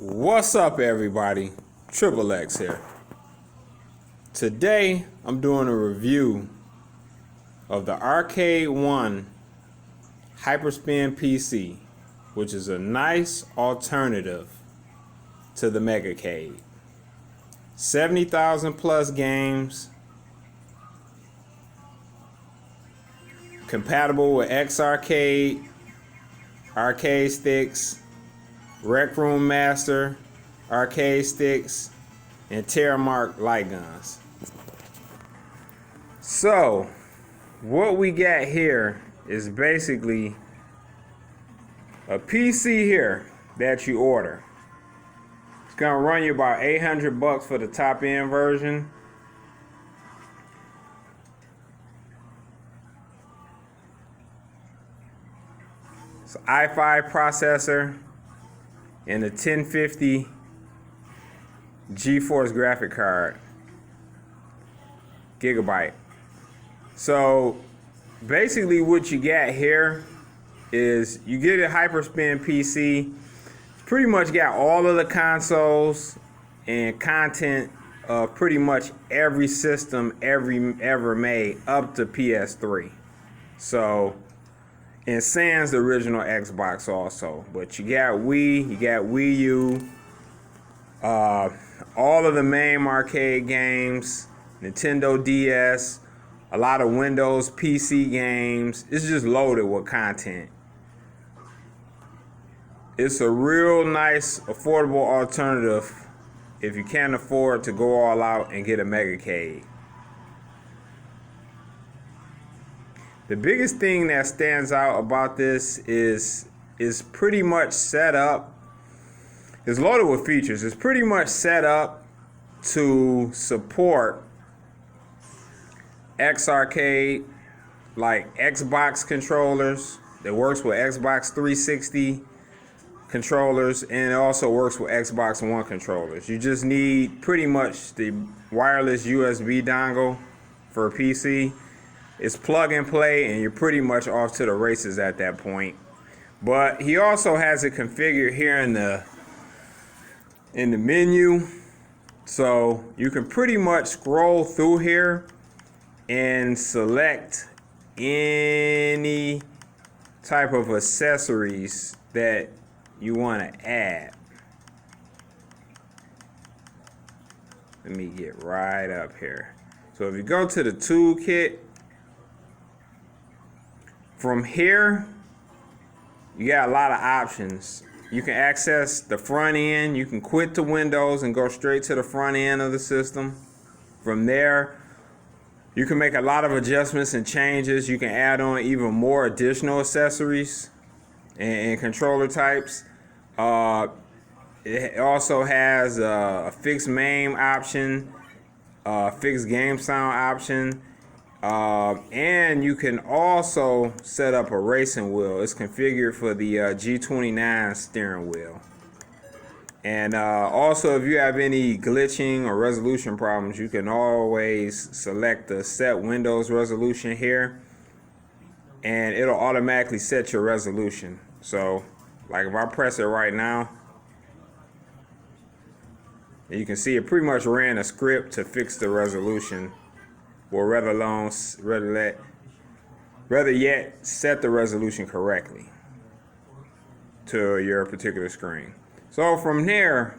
What's up, everybody? Triple X here. Today I'm doing a review of the Arcade 1 Hyperspin PC, which is a nice alternative to the Megacade. 70,000 plus games, compatible with X Arcade, arcade sticks, Rec Room Master, arcade sticks, and Terramark light guns. So, what we got here is basically a PC here that you order. It's gonna run you about $800 for the top end version. It's an i5 processor and a 1050 GeForce graphic card, gigabyte. So basically what you got here is you get a Hyperspin PC. Pretty much got all of the consoles and content of pretty much every system ever made up to PS3. So, and sans the original Xbox also. But you got Wii, you got Wii U, all of the main arcade games, Nintendo DS, a lot of Windows PC games. It's just loaded with content. It's a real nice, affordable alternative if you can't afford to go all out and get a Megacade. The biggest thing that stands out about this is pretty much set up. It's loaded with features. It's pretty much set up to support X Arcade, like Xbox controllers. That works with Xbox 360 controllers, and it also works with Xbox One controllers. You just need pretty much the wireless USB dongle for a PC. It's plug and play, and you're pretty much off to the races at that point. But he also has it configured here in the menu, so you can pretty much scroll through here and select any type of accessories that you want to add. Let me get right up here. So if you go to the toolkit, from here, you got a lot of options. You can access the front end. You can quit the Windows and go straight to the front end of the system. From there, you can make a lot of adjustments and changes. You can add on even more additional accessories and controller types. It also has a fixed MAME option, fixed game sound option. And you can also set up a racing wheel. It's configured for the G29 steering wheel. And also, if you have any glitching or resolution problems, you can always select the set Windows resolution here, and it'll automatically set your resolution. So, like if I press it right now, you can see it pretty much ran a script to fix the resolution. Or rather yet, set the resolution correctly to your particular screen. So from there,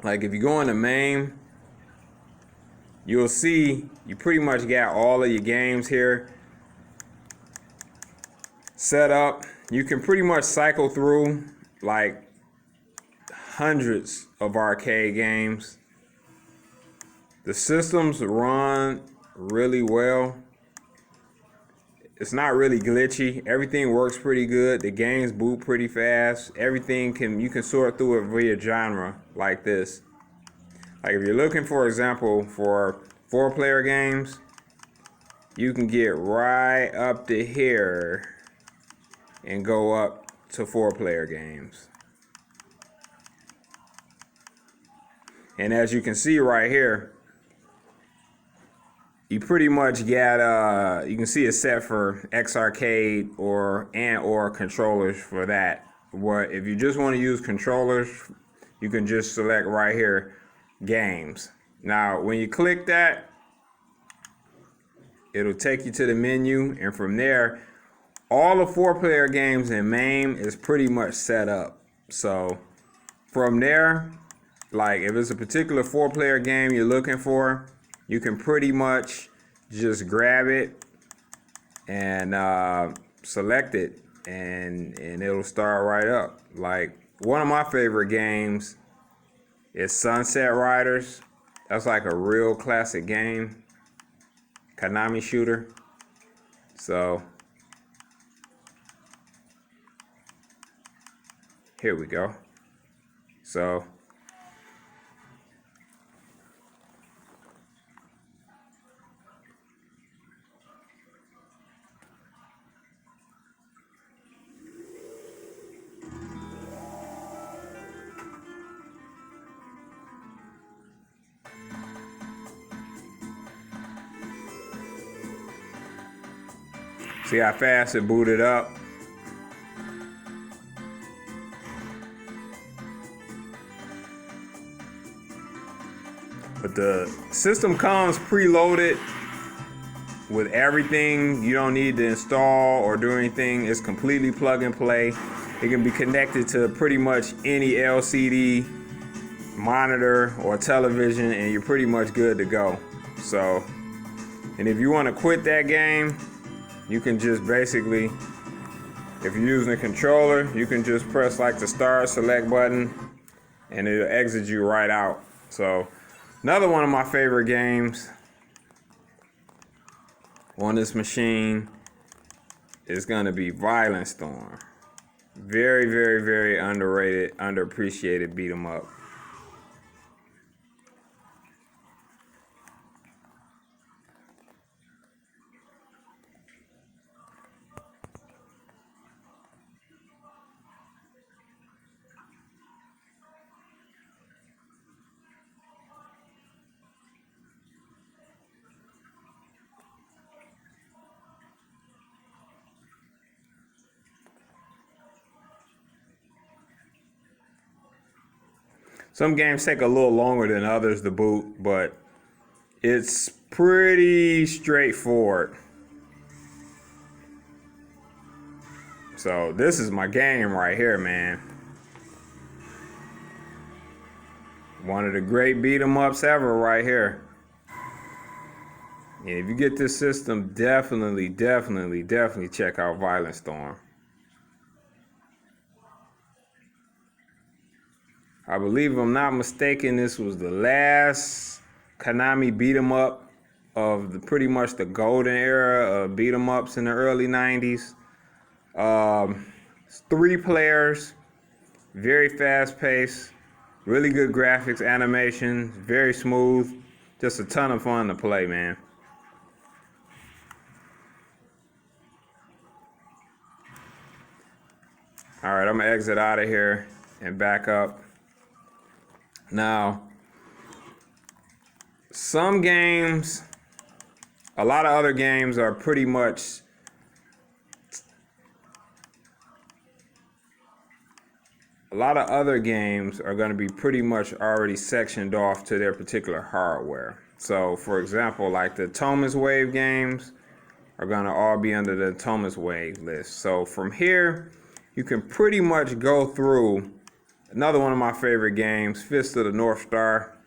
like if you go into MAME, you'll see you pretty much got all of your games here set up. You can pretty much cycle through like hundreds of arcade games. The systems run really well. It's not really glitchy. Everything works pretty good. The games boot pretty fast. Everything you can sort through it via genre like this. Like if you're looking, for example, for 4-player games, you can get right up to here and go up to 4-player games. And as you can see right here, you pretty much got you can see it's set for X Arcade or controllers for that. what if you just want to use controllers, you can just select right here, games. Now, when you click that, it'll take you to the menu, and from there, all the 4-player games in MAME is pretty much set up. So from there, like if it's a particular 4-player game you're looking for, you can pretty much just grab it and select it, and it'll start right up. Like one of my favorite games is Sunset Riders. That's like a real classic game, Konami shooter. So here we go. So see how fast it booted up. But the system comes preloaded with everything. You don't need to install or do anything. It's completely plug and play. It can be connected to pretty much any LCD monitor or television, and you're pretty much good to go. So, and if you want to quit that game, you can just basically, if you're using a controller, you can just press like the start select button and it'll exit you right out. So another one of my favorite games on this machine is going to be Violent Storm. Very, very, very underrated, underappreciated beat 'em up. Some games take a little longer than others to boot, but it's pretty straightforward. So this is my game right here, man. One of the great beat 'em ups ever right here. And if you get this system, definitely check out Violent Storm. I believe, if I'm not mistaken, this was the last Konami beat 'em up of pretty much the golden era of beat 'em ups in the early 90s. It's 3 players, very fast paced, really good graphics, animation, very smooth, just a ton of fun to play, man. All right, I'm gonna exit out of here and back up. Now, some games, a lot of other games are pretty much going to be pretty much already sectioned off to their particular hardware. So, for example, like the Thomas Wave games are going to all be under the Thomas Wave list. So from here, you can pretty much go through another one of my favorite games, Fist of the North Star.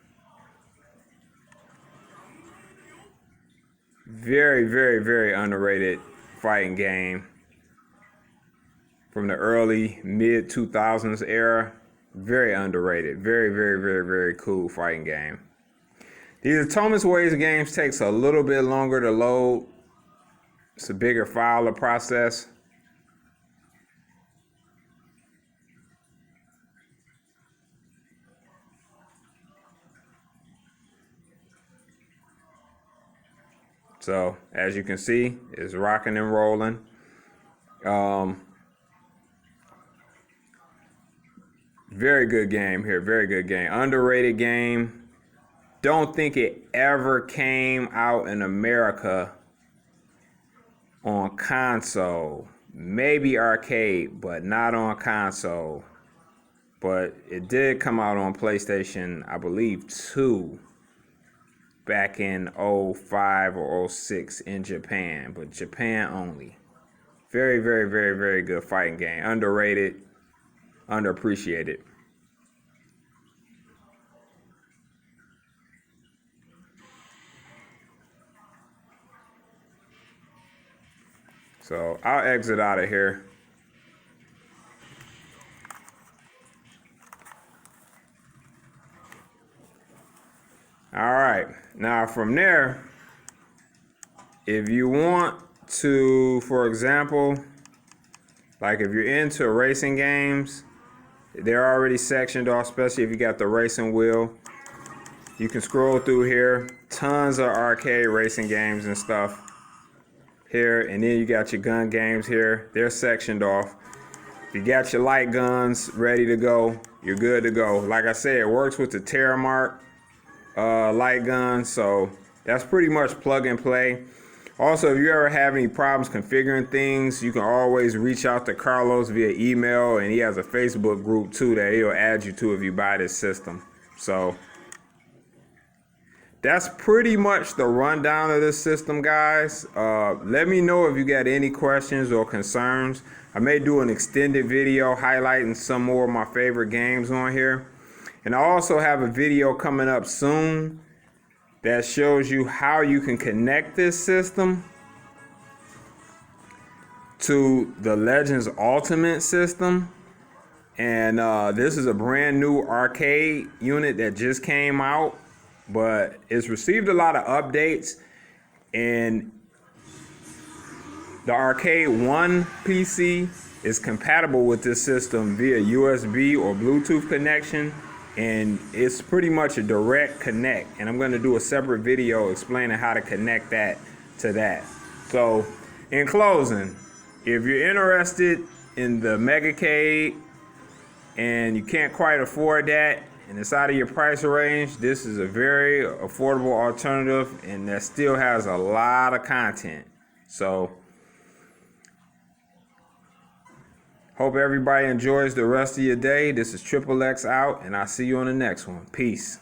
Very, very, very underrated fighting game from the early mid 2000s era. Very underrated. Very, very, very, very cool fighting game. These Thomas Waves games takes a little bit longer to load. It's a bigger file to process. So as you can see, it's rocking and rolling. Very good game here, very good game. Underrated game. Don't think it ever came out in America on console, maybe arcade, but not on console. But it did come out on PlayStation, I believe, 2 back in 05 or 06 in Japan, but Japan only. Very, very, very, very good fighting game. Underrated, underappreciated. So I'll exit out of here. All right, now from there, if you want to, for example, like if you're into racing games, they're already sectioned off, especially if you got the racing wheel. You can scroll through here, tons of arcade racing games and stuff here, and then you got your gun games here. They're sectioned off. You got your light guns ready to go. You're good to go. Like I said, it works with the Terramark light gun, so that's pretty much plug and play. Also, if you ever have any problems configuring things, you can always reach out to Carlos via email, and he has a Facebook group too that he'll add you to if you buy this system. So that's pretty much the rundown of this system, guys. Let me know if you got any questions or concerns. I may do an extended video highlighting some more of my favorite games on here. And I also have a video coming up soon that shows you how you can connect this system to the Legends Ultimate system. And this is a brand new arcade unit that just came out, but it's received a lot of updates. And the Arcade One PC is compatible with this system via USB or Bluetooth connection. And it's pretty much a direct connect, and I'm going to do a separate video explaining how to connect that to that. So in closing, if you're interested in the Megacade and you can't quite afford that and it's out of your price range, this is a very affordable alternative, and that still has a lot of content. So hope everybody enjoys the rest of your day. This is Triple X out, and I'll see you on the next one. Peace.